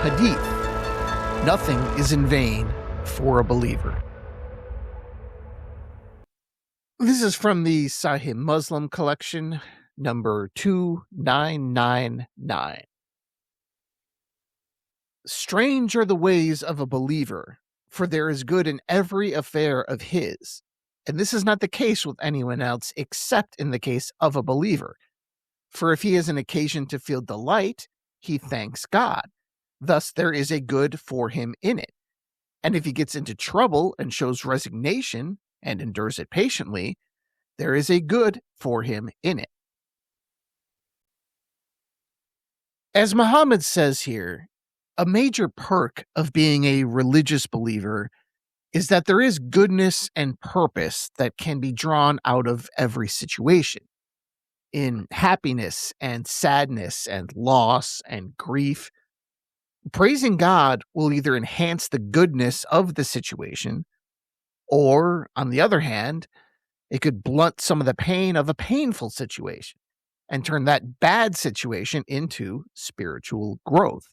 Hadith. Nothing is in vain for a believer. This is from the Sahih Muslim collection, number 2999. Strange are the ways of a believer, for there is good in every affair of his. And this is not the case with anyone else except in the case of a believer. For if he has an occasion to feel delight, he thanks God. Thus there is a good for him in it. And if he gets into trouble and shows resignation and endures it patiently, there is a good for him in it. As Muhammad says here, a major perk of being a religious believer is that there is goodness and purpose that can be drawn out of every situation. In happiness and sadness and loss and grief, praising God will either enhance the goodness of the situation, or, on the other hand, it could blunt some of the pain of a painful situation and turn that bad situation into spiritual growth.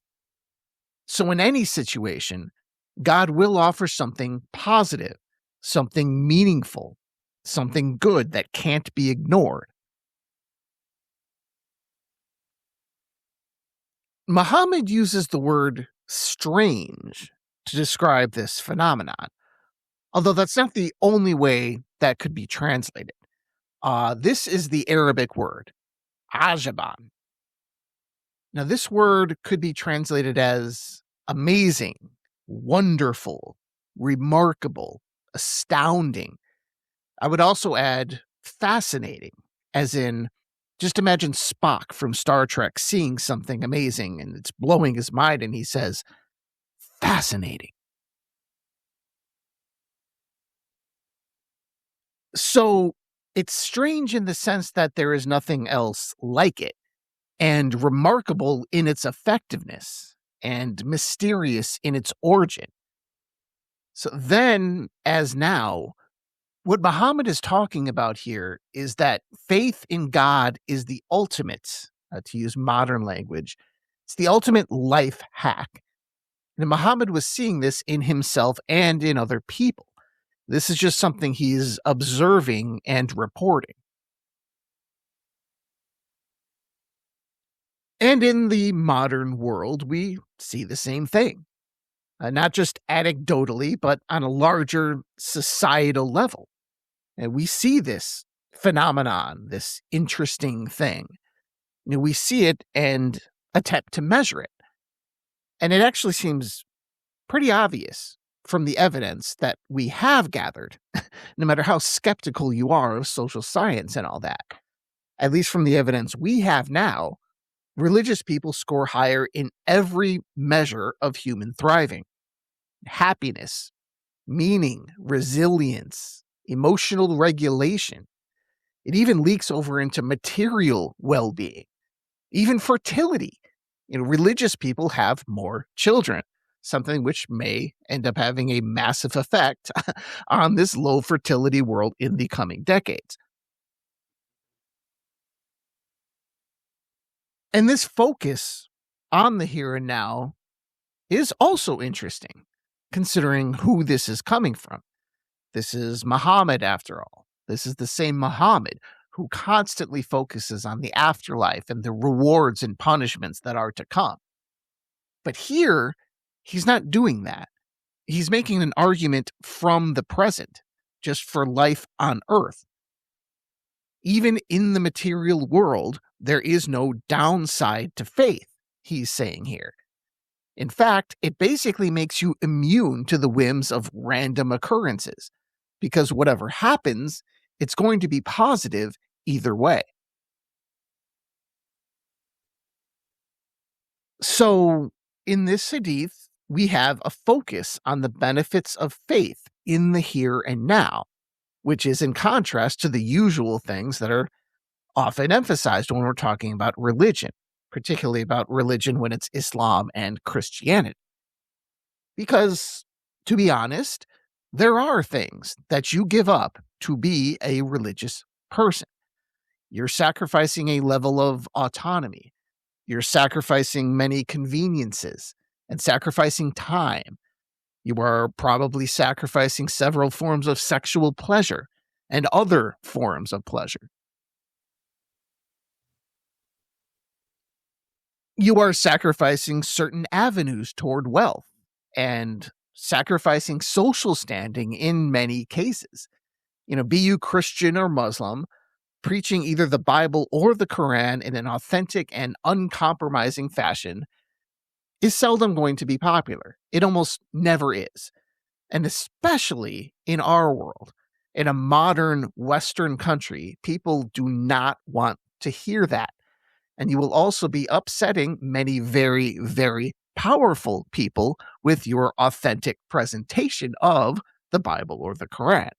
So in any situation, God will offer something positive, something meaningful, something good that can't be ignored. Muhammad uses the word strange to describe this phenomenon, although that's not the only way that could be translated. This is the Arabic word, ajaban. Now, this word could be translated as amazing, wonderful, remarkable, astounding. I would also add fascinating, as in, just imagine Spock from Star Trek seeing something amazing and it's blowing his mind and he says, fascinating. So it's strange in the sense that there is nothing else like it, and remarkable in its effectiveness, and mysterious in its origin. So then, as now, what Muhammad is talking about here is that faith in God is the ultimate, to use modern language, it's the ultimate life hack. And Muhammad was seeing this in himself and in other people. This is just something he's observing and reporting. And in the modern world, we see the same thing. Not just anecdotally, but on a larger societal level. And we see this phenomenon, this interesting thing. We see it and attempt to measure it. And it actually seems pretty obvious from the evidence that we have gathered, no matter how skeptical you are of social science and all that. At least from the evidence we have now, religious people score higher in every measure of human thriving. Happiness, meaning, resilience, emotional regulation. It even leaks over into material well-being, even fertility. Religious people have more children, something which may end up having a massive effect on this low fertility world in the coming decades. And this focus on the here and now is also interesting, considering who this is coming from. This is Muhammad, after all. This is the same Muhammad who constantly focuses on the afterlife and the rewards and punishments that are to come. But here, he's not doing that. He's making an argument from the present, just for life on earth. Even in the material world, there is no downside to faith, he's saying here. In fact, it basically makes you immune to the whims of random occurrences, because whatever happens, it's going to be positive either way. So, in this hadith, we have a focus on the benefits of faith in the here and now, which is in contrast to the usual things that are often emphasized when we're talking about religion, particularly about religion when it's Islam and Christianity. Because, to be honest, there are things that you give up to be a religious person. You're sacrificing a level of autonomy. You're sacrificing many conveniences and sacrificing time. You are probably sacrificing several forms of sexual pleasure and other forms of pleasure. You are sacrificing certain avenues toward wealth and sacrificing social standing in many cases. Be you Christian or Muslim, preaching either the Bible or the Quran in an authentic and uncompromising fashion is seldom going to be popular. It almost never is. And especially in our world, in a modern Western country, people do not want to hear that. And you will also be upsetting many very, very powerful people with your authentic presentation of the Bible or the Quran.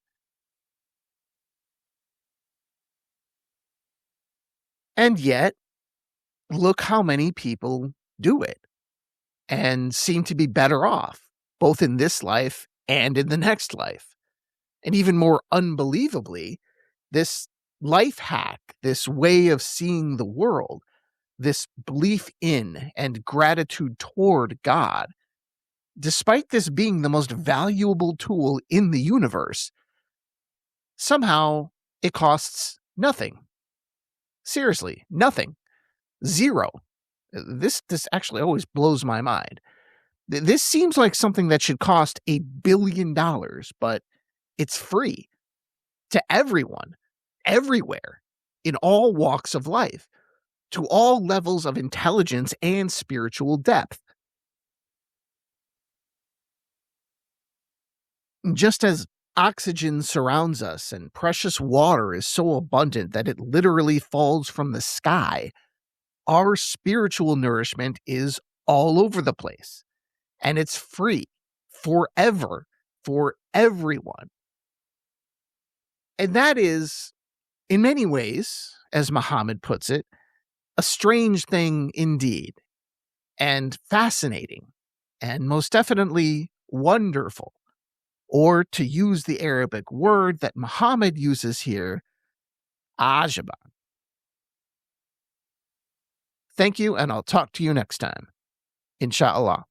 And yet, look how many people do it and seem to be better off, both in this life and in the next life. And even more unbelievably, this life hack, this way of seeing the world, this belief in and gratitude toward God, despite this being the most valuable tool in the universe, somehow it costs nothing. Seriously, nothing. Zero. This actually always blows my mind. This seems like something that should cost $1 billion, but it's free to everyone, everywhere, in all walks of life, to all levels of intelligence and spiritual depth. Just as oxygen surrounds us and precious water is so abundant that it literally falls from the sky, our spiritual nourishment is all over the place, and it's free forever for everyone. And that is, in many ways, as Muhammad puts it, a strange thing indeed, and fascinating, and most definitely wonderful. Or to use the Arabic word that Muhammad uses here, ajaban. Thank you, and I'll talk to you next time. Inshallah.